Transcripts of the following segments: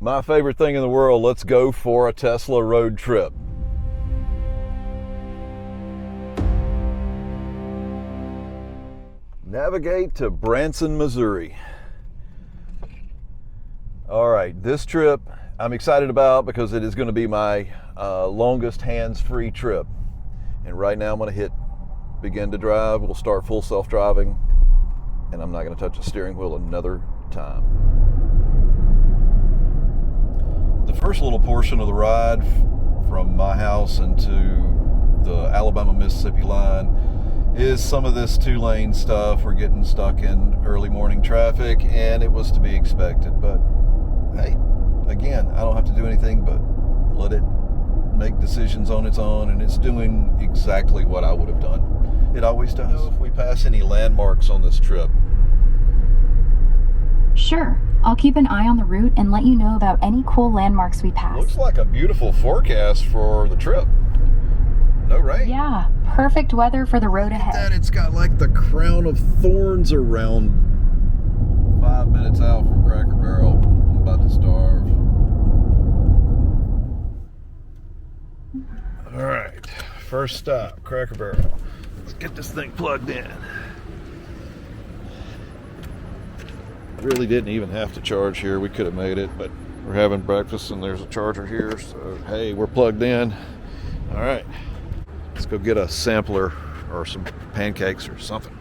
My favorite thing in the world, let's go for a Tesla road trip. Navigate to Branson, Missouri. All right, this trip I'm excited about because it is going to be my longest hands-free trip. And right now I'm going to hit begin to drive. We'll start full self-driving, and I'm not going to touch the steering wheel another time. The first little portion of the ride from my house into the Alabama-Mississippi line is some of this two-lane stuff. We're getting stuck in early morning traffic, and it was to be expected. But hey, again, I don't have to do anything but let it make decisions on its own, and it's doing exactly what I would have done. It always does. Know if we pass any landmarks on this trip? Sure. I'll keep an eye on the route and let you know about any cool landmarks we pass. Looks like a beautiful forecast for the trip. No rain. Yeah, perfect weather for the road ahead. That it's got like the crown of thorns around. 5 minutes out from Cracker Barrel. I'm about to starve. All right, first stop, Cracker Barrel. Let's get this thing plugged in. Really didn't even have to charge here. We could have made it, but we're having breakfast and there's a charger here, so hey, we're plugged in. All right, let's go get a sampler or some pancakes or something.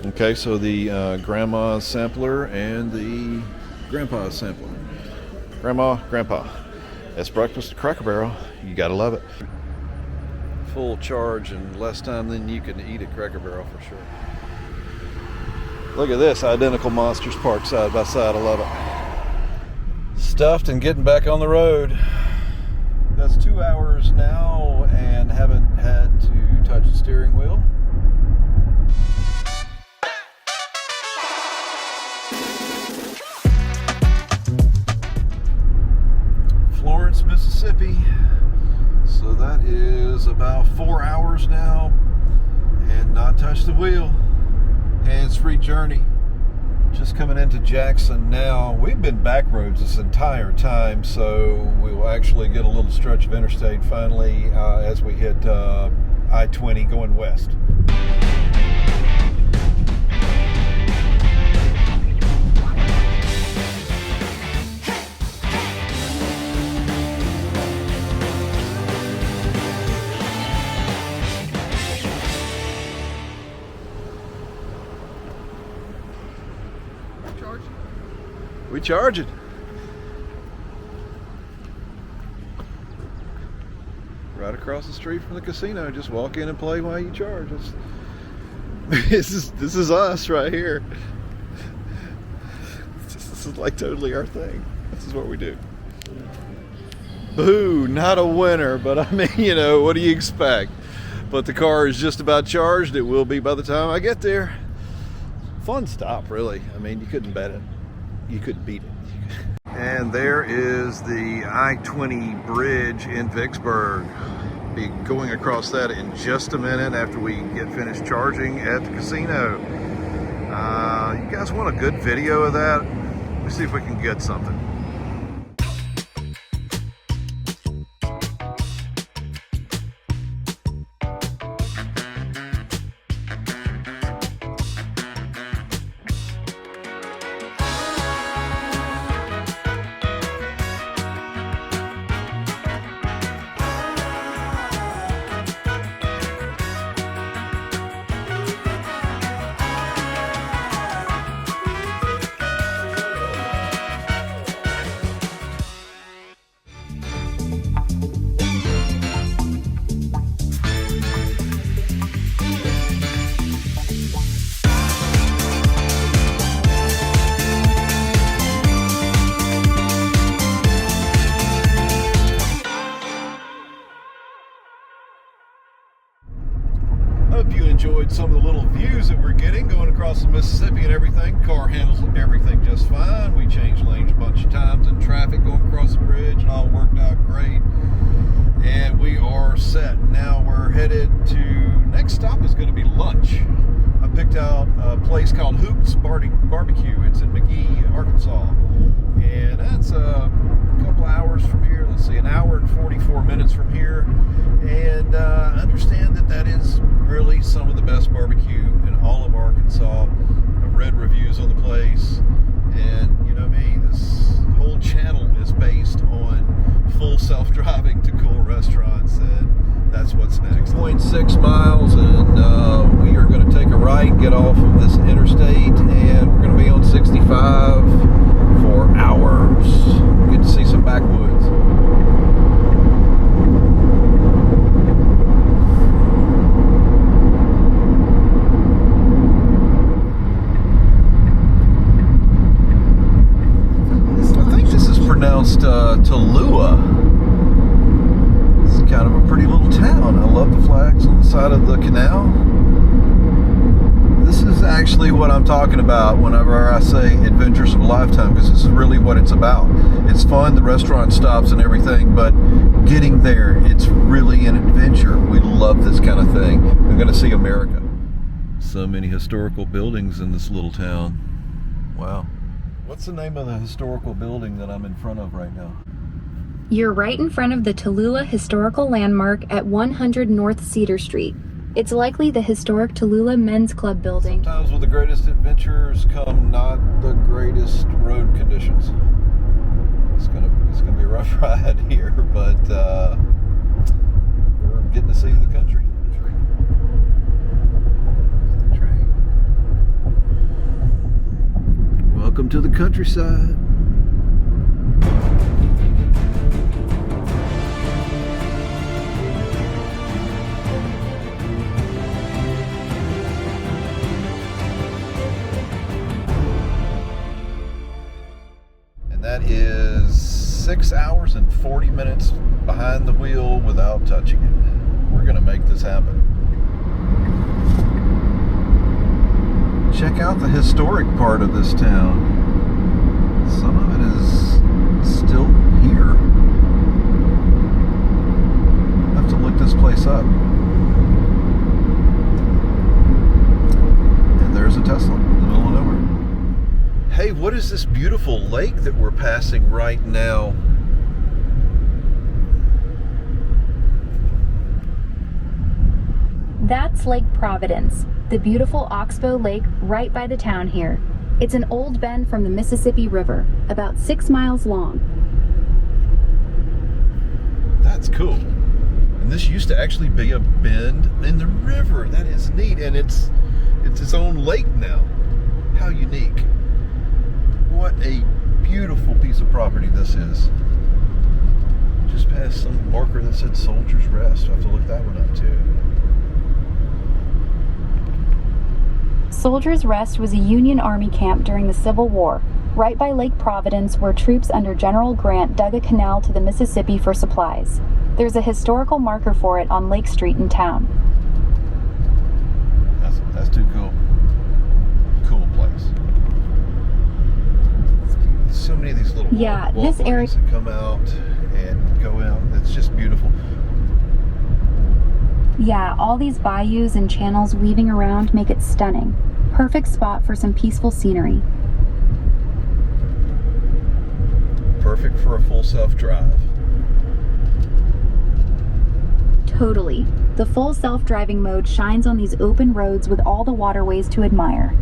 Okay, so the grandma's sampler and the grandpa's sampler. Grandma, grandpa, that's breakfast at Cracker Barrel. You gotta love it. Full charge in less time than you can eat at Cracker Barrel for sure. Look at this, identical monsters parked side by side. I love it. Stuffed and getting back on the road. That's 2 hours now and haven't had to touch the steering wheel. Florence, Mississippi. So that is about 4 hours now and not touch the wheel. Hands-free journey. Just coming into Jackson now. We've been back roads this entire time, so we will actually get a little stretch of interstate finally as we hit I-20 going west. We charge it. Right across the street from the casino. Just walk in and play while you charge. This is us right here. This is like totally our thing. This is what we do. Boo, not a winner, but I mean, you know, what do you expect? But the car is just about charged. It will be by the time I get there. Fun stop, really. I mean, you couldn't bet it. You couldn't beat it. And there is the I-20 bridge in Vicksburg. Be going across that in just a minute after we get finished charging at the casino. You guys want a good video of that? Let's see if we can get something. Hope you enjoyed some of the little views that we're getting going across the Mississippi and everything. Car handles everything just fine. We changed lanes a bunch of times in traffic going across the bridge, and all worked out great. And we are set. Now we're headed to, next stop is going to be lunch. I picked out a place called Hoots BBQ. It's in McGee, Arkansas. And that's a couple hours from here. Let's see, an hour and 44 minutes from here. And I understand that is really some of the best barbecue in all of Arkansas. I've read reviews on the place. And you know me, this whole channel is based on full self-driving to cool restaurants. And that's what's next. 0.6 miles, and we are going to take a right, get off of this interstate, and we're going to be on 65 for hours. Get to see some backwoods. I think this is pronounced Tallulah. Kind of a pretty little town. I love the flags on the side of the canal. This is actually what I'm talking about whenever I say adventures of a lifetime, because this is really what it's about. It's fun, the restaurant stops and everything, but getting there, it's really an adventure. We love this kind of thing. We're going to see America. So many historical buildings in this little town. Wow. What's the name of the historical building that I'm in front of right now? You're right in front of the Tallulah Historical Landmark at 100 North Cedar Street. It's likely the historic Tallulah Men's Club building. Sometimes with the greatest adventures come not the greatest road conditions. It's gonna be a rough ride here, but we're getting to see the country. Welcome to the countryside. That is 6 hours and 40 minutes behind the wheel without touching it. We're gonna make this happen. Check out the historic part of this town. Some of it is still here. I have to look this place up. And there's a Tesla in the middle of nowhere. Hey, what is this beautiful lake that we're passing right now? That's Lake Providence, the beautiful Oxbow Lake right by the town here. It's an old bend from the Mississippi River, about 6 miles long. That's cool. And this used to actually be a bend in the river. That is neat. And it's its own lake now. How unique. What a beautiful piece of property this is. Just past some marker that said Soldier's Rest. I'll have to look that one up too. Soldier's Rest was a Union Army camp during the Civil War, right by Lake Providence, where troops under General Grant dug a canal to the Mississippi for supplies. There's a historical marker for it on Lake Street in town. That's too cool. Cool place. So many of these little this area that come out and go out. It's just beautiful. Yeah, all these bayous and channels weaving around make it stunning. Perfect spot for some peaceful scenery. Perfect for a full self-drive. Totally. The full self-driving mode shines on these open roads with all the waterways to admire.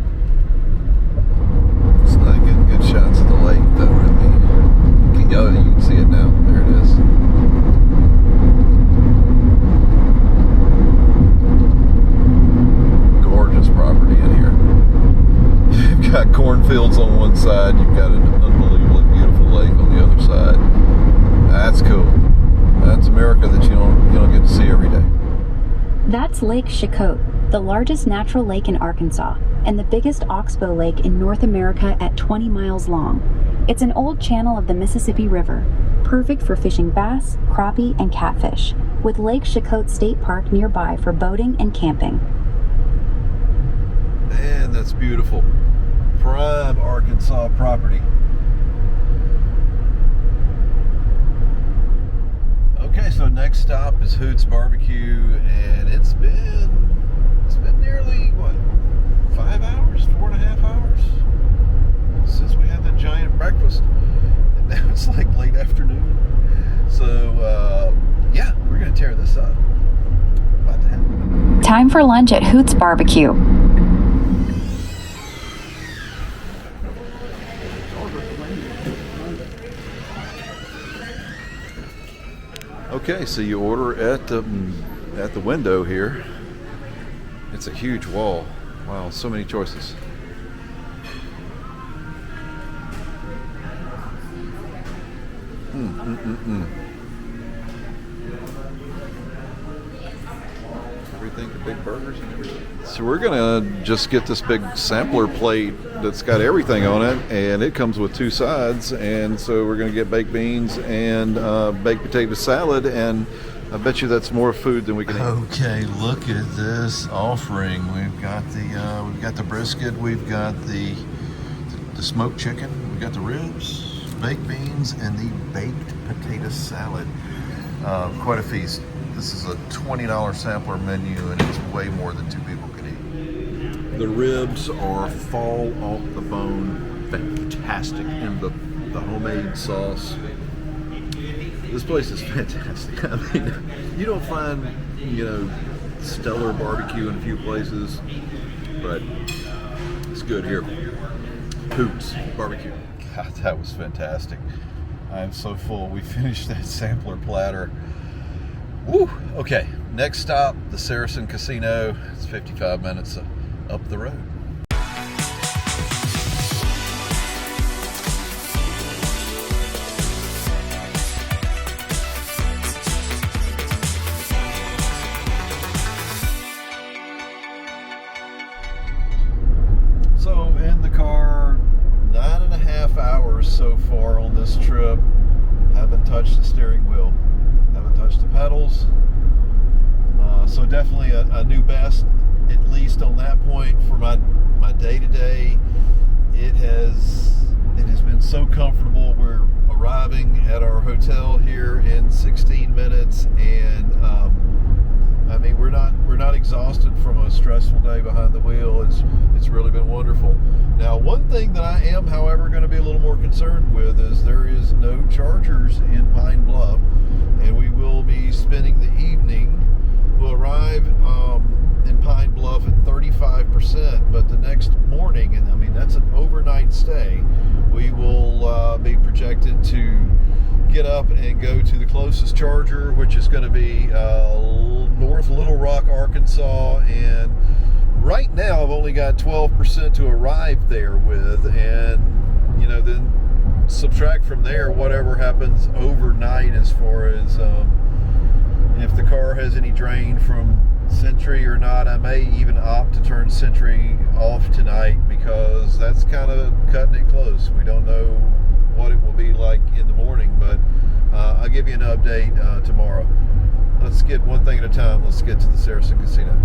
It's not getting good shots of the lake though, really. Oh, you can see it now. There it is. Gorgeous property in here. You've got cornfields on one side, you've got an unbelievably beautiful lake on the other side. That's cool. That's America that you don't get to see every day. That's Lake Chicote, the largest natural lake in Arkansas, and the biggest oxbow lake in North America at 20 miles long. It's an old channel of the Mississippi River, perfect for fishing bass, crappie, and catfish, with Lake Chicote State Park nearby for boating and camping. Man, that's beautiful. Prime Arkansas property. Okay, so next stop is Hoots BBQ, and it's been nearly, 5 hours, 4.5 hours since we had that giant breakfast. And now it's like late afternoon. So, yeah, we're going to tear this up. About to happen. Time for lunch at Hoots BBQ. Okay, so you order at the window here. It's a huge wall. Wow, so many choices. Everything, the big burgers and everything. So we're gonna just get this big sampler plate that's got everything on it, and it comes with 2 sides. And so we're gonna get baked beans and baked potato salad, and I bet you that's more food than we can eat. Okay, look at this offering. We've got the brisket, we've got the smoked chicken, we've got the ribs, baked beans, and the baked potato salad. Quite a feast. This is a $20 sampler menu, and it's way more than 2 people can eat. The ribs are fall off the bone, fantastic in the homemade sauce. This place is fantastic. I mean, you don't find, stellar barbecue in a few places, but it's good here. Hoots BBQ. God, that was fantastic. I am so full. We finished that sampler platter. Woo! Okay, next stop, the Saracen Casino. It's 55 minutes up the road. So in the car, 9.5 hours so far on this trip. Haven't touched the steering wheel. Haven't touched the pedals. So definitely a new best, at least on that point for my day-to-day. It has been so comfortable. We're arriving at our hotel here in 16 minutes, and I mean we're not exhausted from a stressful day behind the wheel. It's really been wonderful. Now, one thing that I am, however, going to be a little more concerned with is there is no chargers in Pine Bluff, and we will be spending the evening. We'll arrive in Pine Bluff at 35%, but the next morning, and I mean that's an overnight stay, we will be projected to get up and go to the closest charger, which is going to be North Little Rock, Arkansas, and right now I've only got 12% to arrive there with, and then subtract from there whatever happens overnight as far as if the car has any drain from Sentry or not. I may even opt to turn Sentry off tonight because that's kind of cutting it close. We don't know what it will be like in the morning, but I'll give you an update tomorrow. Let's get one thing at a time. Let's get to the Saracen Casino.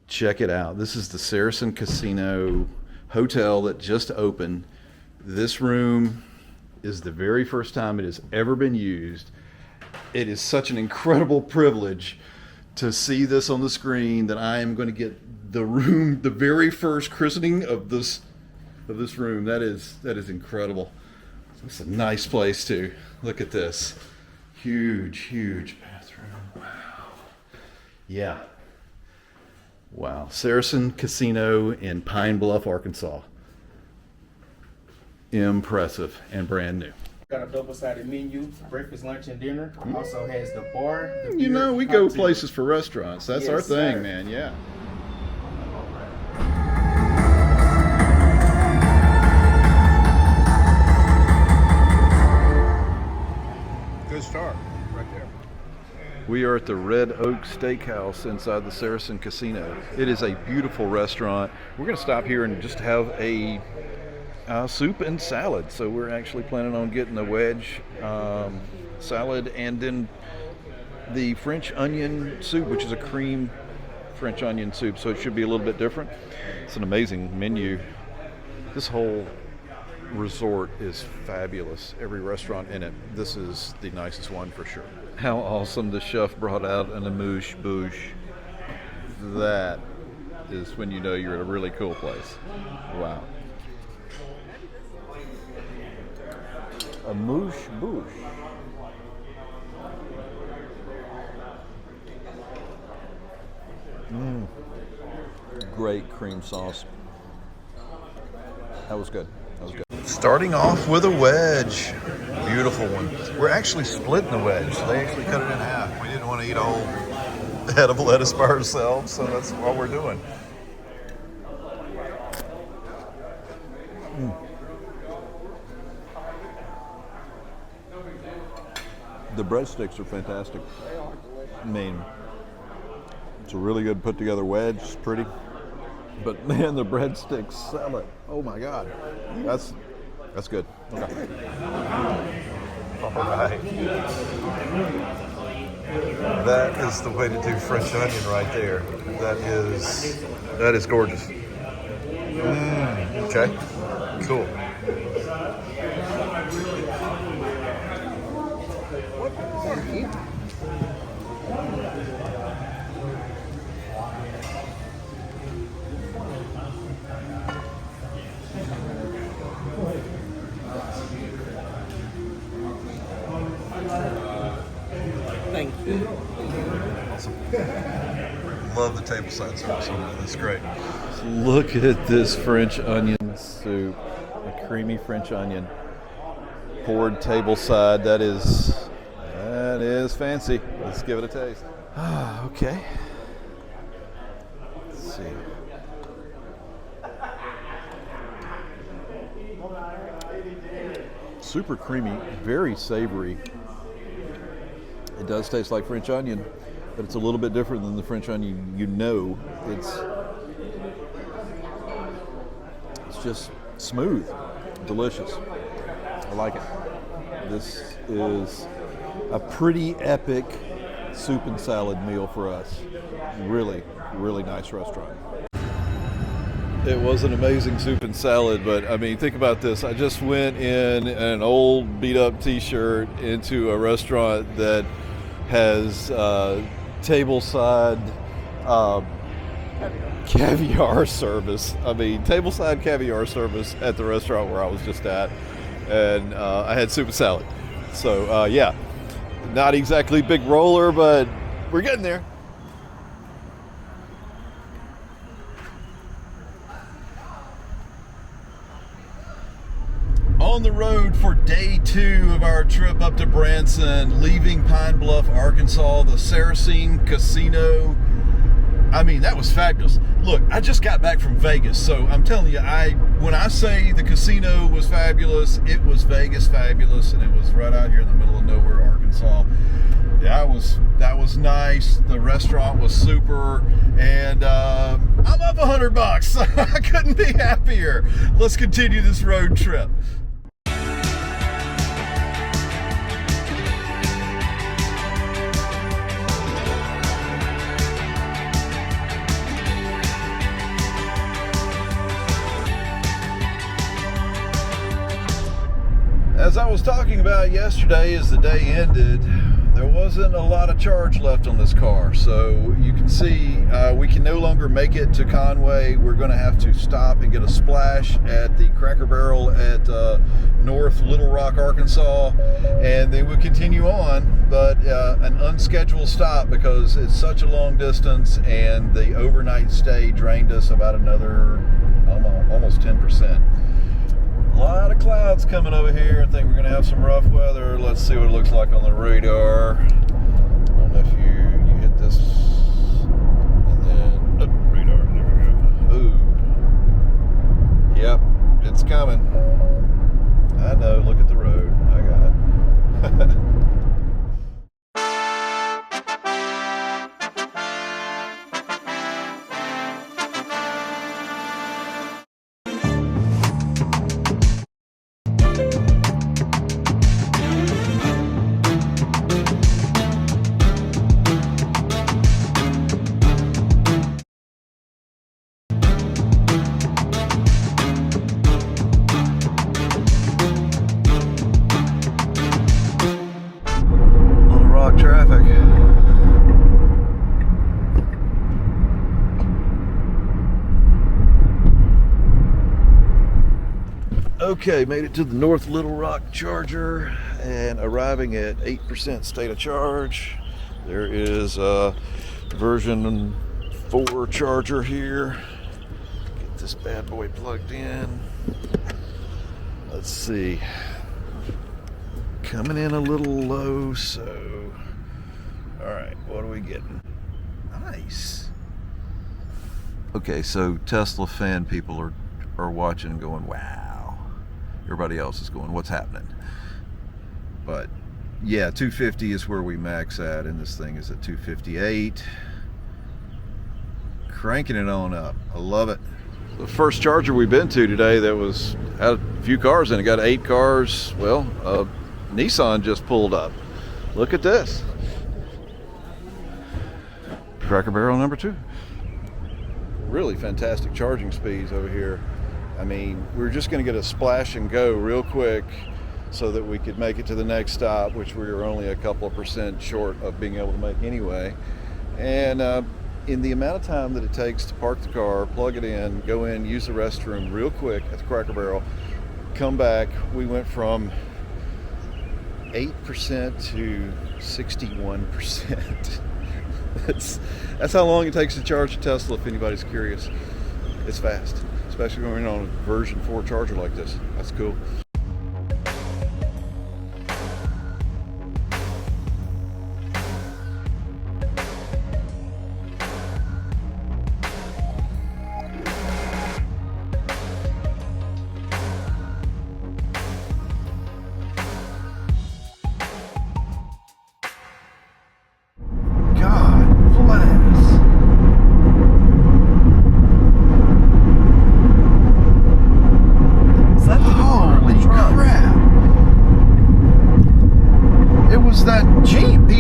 Check it out. This is the Saracen Casino Hotel that just opened. This room is the very first time it has ever been used. It is such an incredible privilege to see this on the screen that I am going to get the room, the very first christening of this room. That is incredible. It's a nice place too. Look at this. Huge bathroom. Wow. Yeah. Wow. Saracen Casino in Pine Bluff, Arkansas. Impressive and brand new. Got a double-sided menu, breakfast, lunch, and dinner. Also has the bar. We go places for restaurants. That's our thing, sir. Man. Yeah. Good start, right there. We are at the Red Oak Steakhouse inside the Saracen Casino. It is a beautiful restaurant. We're going to stop here and just have a soup and salad. So we're actually planning on getting the wedge salad and then the French onion soup, which is a cream French onion soup. So it should be a little bit different. It's an amazing menu. This whole resort is fabulous. Every restaurant in it. This is the nicest one for sure. How awesome the chef brought out an amuse bouche. That is when you know you're at a really cool place. Wow. Amuse bouche. Great cream sauce. That was good. That was good. Starting off with a wedge. Beautiful one. We're actually splitting the wedge. They actually cut it in half. We didn't want to eat a whole head of lettuce by ourselves, so that's what we're doing. The breadsticks are fantastic. I mean, it's a really good put together wedge. It's pretty. But man, the breadsticks sell it. Oh my God. That's good. Okay. All right. That is the way to do French onion right there. That is gorgeous. Okay. Cool. Thank you. Awesome. Love the tableside service on that. That's great. Look at this French onion soup. A creamy French onion. Poured tableside. That is fancy. Let's give it a taste. Okay. Let's see. Super creamy, very savory. It does taste like French onion, but it's a little bit different than the French onion you know. It's just smooth, delicious. I like it. This is a pretty epic soup and salad meal for us. Really, really nice restaurant. It was an amazing soup and salad, but I mean, think about this. I just went in an old beat up t-shirt into a restaurant that has tableside caviar service. I mean, tableside caviar service at the restaurant where I was just at. And I had soup and salad. So yeah, not exactly big roller, but we're getting there. On the road for day 2 of our trip up to Branson, leaving Pine Bluff, Arkansas, the Saracen Casino. I mean, that was fabulous. Look, I just got back from Vegas, so I'm telling you, when I say the casino was fabulous, it was Vegas fabulous, and it was right out here in the middle of nowhere, Arkansas. Yeah, that was nice. The restaurant was super, and I'm up $100. I couldn't be happier. Let's continue this road trip. As I was talking about yesterday, as the day ended, there wasn't a lot of charge left on this car. So you can see we can no longer make it to Conway. We're going to have to stop and get a splash at the Cracker Barrel at North Little Rock, Arkansas. And then we'll continue on, but an unscheduled stop because it's such a long distance and the overnight stay drained us about another almost 10%. A lot of clouds coming over here. I think we're going to have some rough weather. Let's see what it looks like on the radar. I don't know if you hit this. And then, radar, there we go. Ooh. Yep, it's coming. I know, look at the road. I got it. Okay, made it to the North Little Rock Charger and arriving at 8% state of charge. There is a version 4 charger here. Get this bad boy plugged in. Let's see. Coming in a little low, so all right, what are we getting? Nice. Okay, so Tesla fan people are watching and going, wow. Everybody else is going, what's happening? But yeah, 250 is where we max at, and this thing is at 258. Cranking it on up. I love it. The first charger we've been to today that had a few cars in it. Got 8 cars. Well, Nissan just pulled up. Look at this. Cracker Barrel number 2. Really fantastic charging speeds over here. I mean, we're just going to get a splash and go real quick so that we could make it to the next stop, which we were only a couple of percent short of being able to make anyway. And in the amount of time that it takes to park the car, plug it in, go in, use the restroom real quick at the Cracker Barrel, come back, we went from 8% to 61%. That's how long it takes to charge a Tesla, if anybody's curious. It's fast, especially when you're on a version 4 charger like this. That's cool.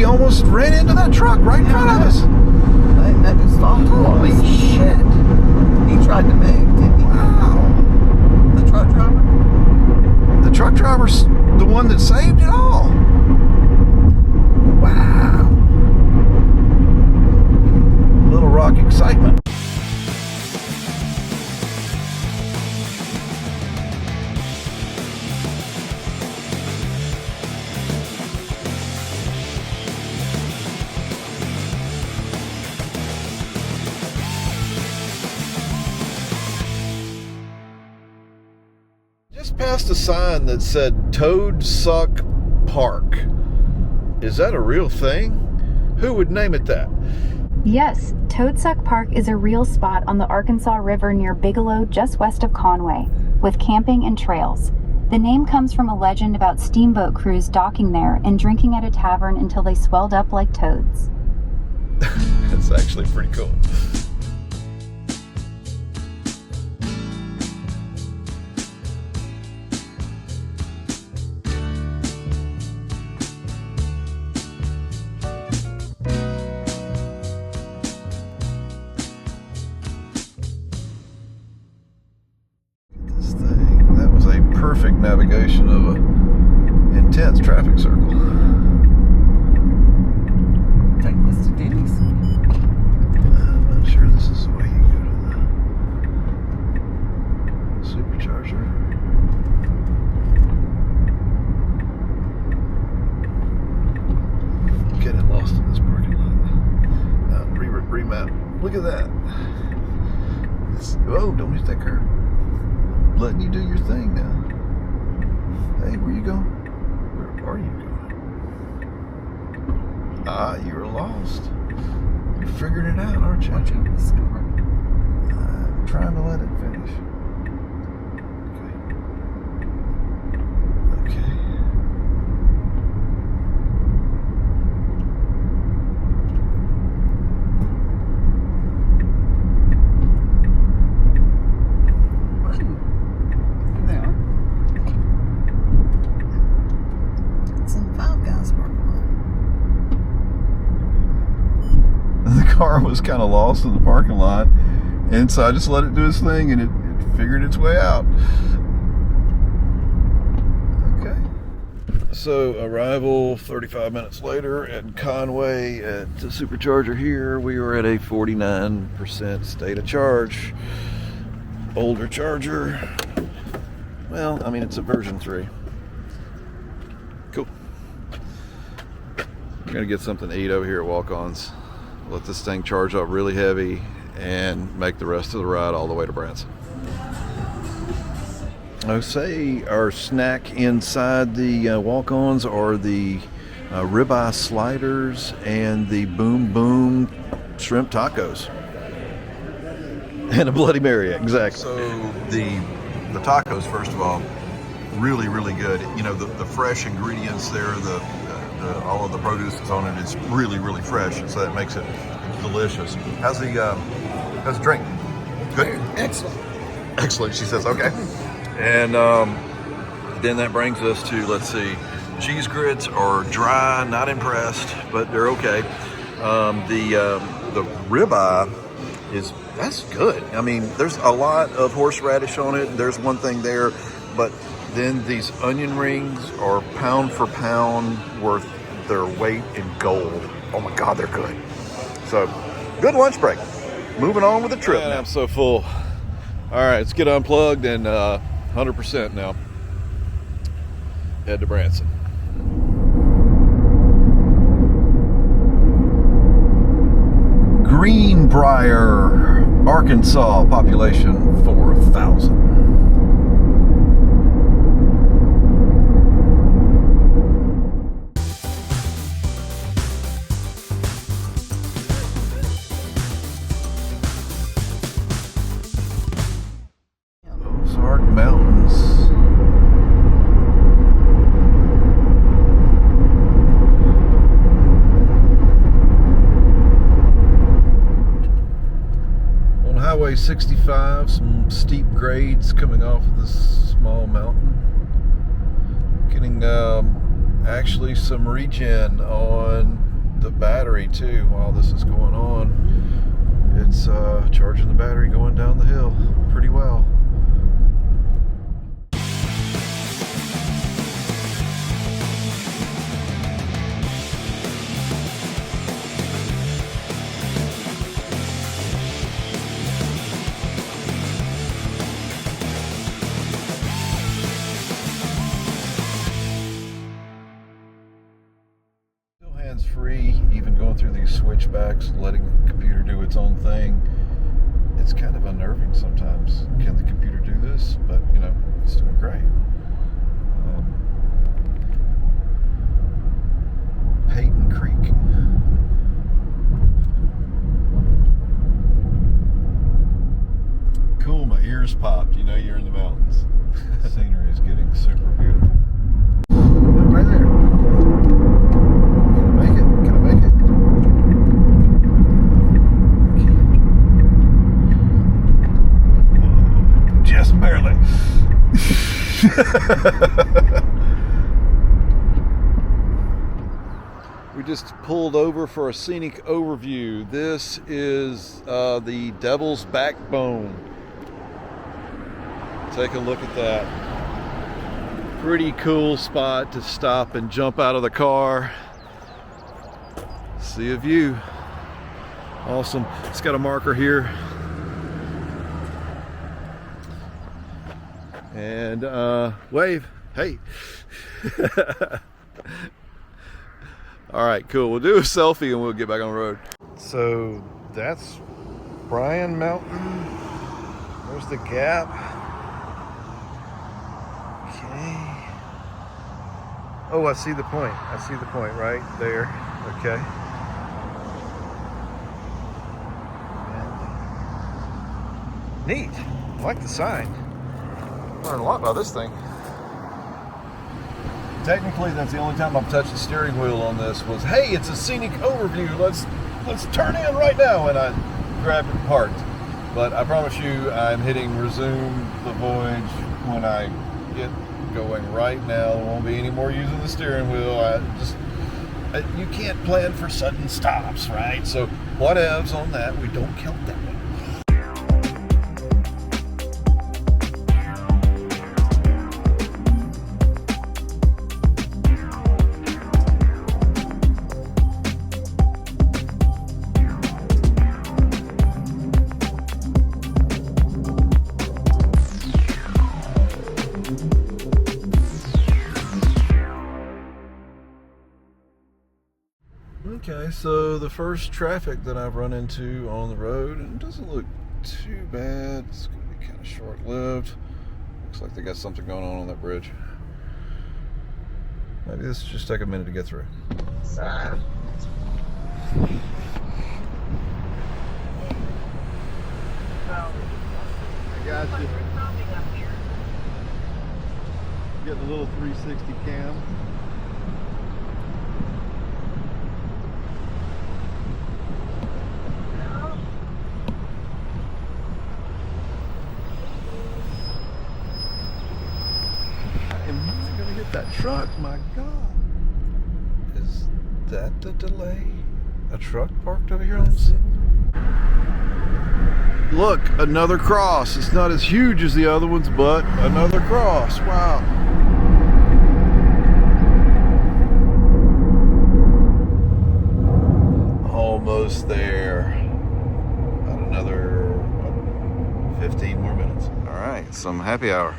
Almost ran into that truck right in front of us. That just stopped. Holy shit. He tried to move, didn't he? Wow. The truck driver? The truck driver's the one that saved it all. Wow. Little Rock excitement. Passed a sign that said Toad Suck Park. Is that a real thing? Who would name it that? Yes, Toad Suck Park is a real spot on the Arkansas River near Bigelow, just west of Conway, with camping and trails. The name comes from a legend about steamboat crews docking there and drinking at a tavern until they swelled up like toads. That's actually pretty cool. Perfect navigation of a intense traffic circle. Take us to Denny's. I'm not sure this is the way you go to the Supercharger. Getting lost in this parking lot. Remap. Look at that. Oh, don't hit that curb. Letting you do your thing now. Hey, where you going? Where are you going? Ah, you're lost. You're figuring it out, aren't you? Watch out, the store. I'm trying to let it finish. Okay. Car was kind of lost in the parking lot, and so I just let it do its thing, and it figured its way out. Okay, so arrival 35 minutes later at Conway at the Supercharger here. We were at a 49% state of charge. Older charger. Well, I mean, it's a version 3. Cool. We're gonna get something to eat over here at Walk-On's. Let this thing charge up really heavy and make the rest of the ride all the way to Branson. I say our snack inside the Walk-Ons are the ribeye sliders and the Boom Boom shrimp tacos. And a Bloody Mary, exactly. So the tacos, first of all, really, really good. You know, the fresh ingredients there, all of the produce that's on it is really, really fresh, and so that makes it delicious. How's the drink? Good? Excellent. Excellent, she says, okay. And then that brings us to, let's see, cheese grits are dry, not impressed, but they're okay. The ribeye that's good. I mean, there's a lot of horseradish on it. There's one thing there, but then these onion rings are pound for pound worth their weight in gold. Oh my God, they're good. So, good lunch break. Moving on with the trip. Man, I'm so full. All right, let's get unplugged and 100% now. Head to Branson. Greenbrier, Arkansas, population 4,000. Ozark Mountains. Highway 65, some steep grades coming off of this small mountain. Getting actually some regen on the battery too while this is going on. It's charging the battery going down the hill pretty well. Free, even going through these switchbacks, letting the computer do its own thing. It's kind of unnerving sometimes. Can the computer do this? But you know, it's doing great. Peyton Creek. Cool, my ears popped. You know you're in the mountains. The scenery is getting super beautiful. Right there. Just barely. We just pulled over for a scenic overview. This is the Devil's Backbone. Take a look at that. Pretty cool spot to stop and jump out of the car. See a view. Awesome. It's got a marker here. And wave. Hey. All right, cool. We'll do a selfie and we'll get back on the road. So that's Bryan Mountain. There's the gap. Okay. Oh, I see the point. I see the point right there. Okay. Neat. I like the sign. Learned a lot about this thing. Technically, that's the only time I've touched the steering wheel on this was, hey, it's a scenic overview. Let's turn in right now. And I grabbed and parked. But I promise you, I'm hitting resume the voyage when I get going right now. There won't be any more using the steering wheel. You can't plan for sudden stops, right? So whatevs on that. We don't count that one. Okay, so the first traffic that I've run into on the road, and it doesn't look too bad. It's going to be kind of short-lived. Looks like they got something going on that bridge. Maybe this will just take a minute to get through. I got you. Getting a little 360 cam. That truck, my God. Is that the delay? A truck parked over here on the side? Look, another cross. It's not as huge as the other ones, but another cross. Wow. Almost there. About another 15 more minutes. All right, some happy hour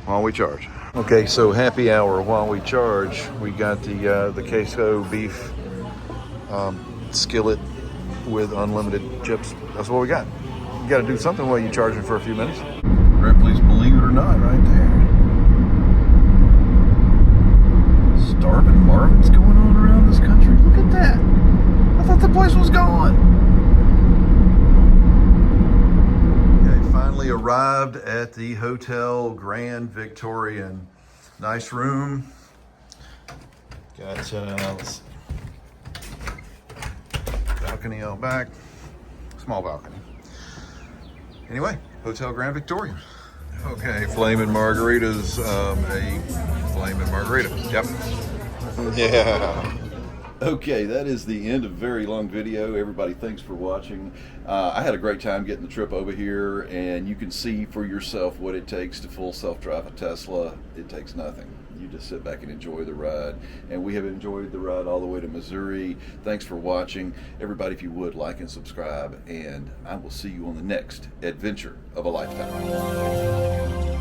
while we charge. Okay, so happy hour while we charge. We got the queso beef skillet with unlimited chips. That's what we got. You got to do something while you're charging for a few minutes. Ripley's Believe It or Not right there. Starving Marvin's going on around this country. Look at that. I thought the place was gone. Finally arrived at the Hotel Grand Victorian. Nice room. Got balcony out back. Small balcony. Anyway, Hotel Grand Victorian. Okay, flaming margaritas. A flaming margarita. Yep. Yeah. Okay, that is the end of a very long video. Everybody, thanks for watching. I had a great time getting the trip over here, and you can see for yourself what it takes to full self-drive a Tesla. It takes nothing. You just sit back and enjoy the ride. And we have enjoyed the ride all the way to Missouri. Thanks for watching. Everybody, if you would, like and subscribe, and I will see you on the next adventure of a lifetime.